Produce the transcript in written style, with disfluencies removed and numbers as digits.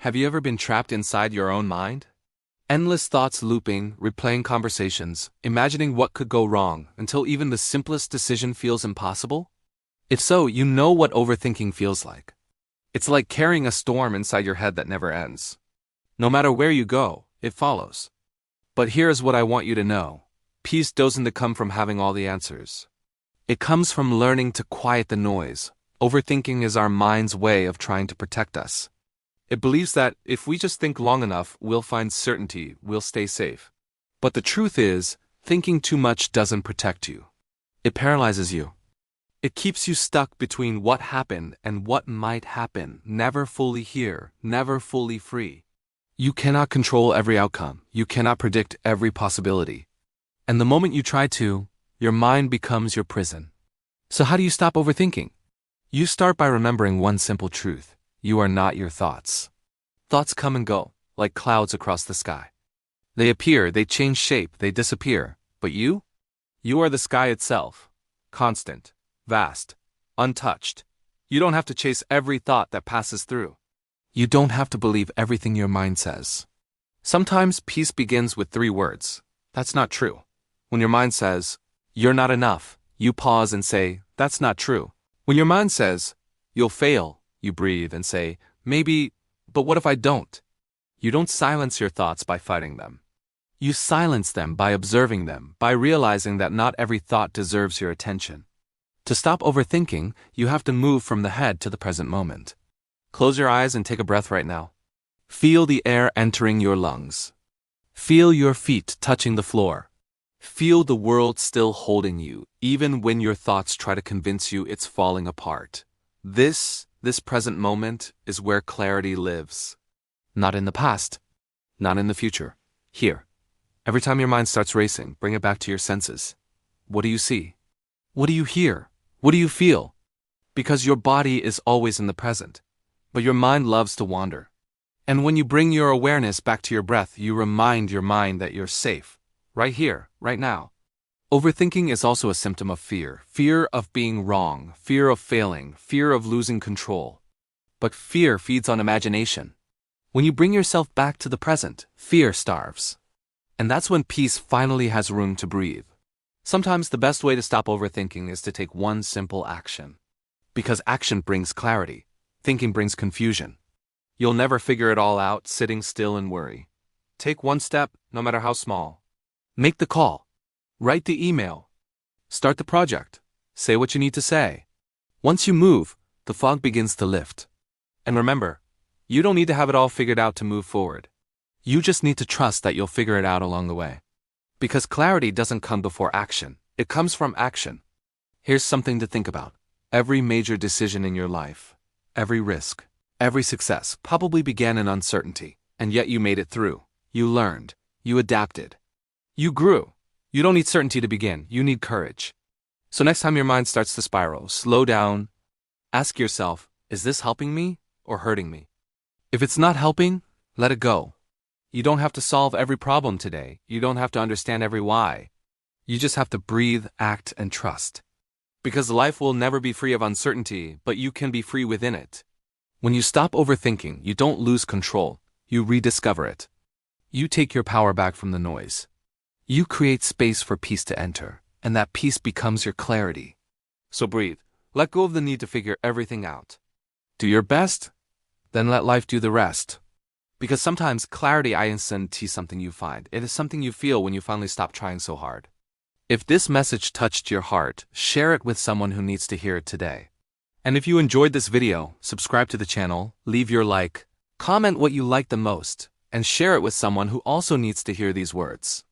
Have you ever been trapped inside your own mind? Endless thoughts looping, replaying conversations, imagining what could go wrong until even the simplest decision feels impossible? If so, you know what overthinking feels like. It's like carrying a storm inside your head that never ends. No matter where you go, it follows. But here's what I want you to know. Peace doesn't come from having all the answers. It comes from learning to quiet the noise. Overthinking is our mind's way of trying to protect us. It believes that if we just think long enough, we'll find certainty, we'll stay safe. But the truth is, thinking too much doesn't protect you. It paralyzes you. It keeps you stuck between what happened and what might happen, never fully here, never fully free. You cannot control every outcome. You cannot predict every possibility. And the moment you try to, your mind becomes your prison. So how do you stop overthinking? You start by remembering one simple truth. You are not your thoughts. Thoughts come and go, like clouds across the sky. They appear, they change shape, they disappear. But you? You are the sky itself. Constant, vast, untouched. You don't have to chase every thought that passes through. You don't have to believe everything your mind says. Sometimes peace begins with 3 words. That's not true. When your mind says, you're not enough, you pause and say, that's not true. When your mind says, you'll fail, you breathe and say, maybe, but what if I don't? You don't silence your thoughts by fighting them. You silence them by observing them, by realizing that not every thought deserves your attention. To stop overthinking, you have to move from the head to the present moment. Close your eyes and take a breath right now. Feel the air entering your lungs. Feel your feet touching the floor. Feel the world still holding you, even when your thoughts try to convince you it's falling apart. This present moment is where clarity lives. Not in the past, not in the future. Here. Every time your mind starts racing, bring it back to your senses. What do you see? What do you hear? What do you feel? Because your body is always in the present, but your mind loves to wander. And when you bring your awareness back to your breath, you remind your mind that you're safe. Right here, right now. Overthinking is also a symptom of fear. Fear of being wrong, fear of failing, fear of losing control. But fear feeds on imagination. When you bring yourself back to the present, fear starves. And that's when peace finally has room to breathe. Sometimes the best way to stop overthinking is to take one simple action. Because action brings clarity. Thinking brings confusion. You'll never figure it all out sitting still and worry. Take one step, no matter how small. Make the call. Write the email. Start the project. Say what you need to say. Once you move, the fog begins to lift. And remember, you don't need to have it all figured out to move forward. You just need to trust that you'll figure it out along the way. Because clarity doesn't come before action. It comes from action. Here's something to think about. Every major decision in your life, every risk, every success probably began in uncertainty, and yet you made it through. You learned. You adapted. You grew. You don't need certainty to begin. You need courage. So next time your mind starts to spiral, slow down. Ask yourself, is this helping me or hurting me? If it's not helping, let it go. You don't have to solve every problem today. You don't have to understand every why. You just have to breathe, act, and trust. Because life will never be free of uncertainty, but you can be free within it. When you stop overthinking, you don't lose control. You rediscover it. You take your power back from the noise. You create space for peace to enter, and that peace becomes your clarity. So breathe. Let go of the need to figure everything out. Do your best, then let life do the rest. Because sometimes clarity isn't something you find. It is something you feel when you finally stop trying so hard. If this message touched your heart, share it with someone who needs to hear it today. And if you enjoyed this video, subscribe to the channel, leave your like, comment what you liked the most, and share it with someone who also needs to hear these words.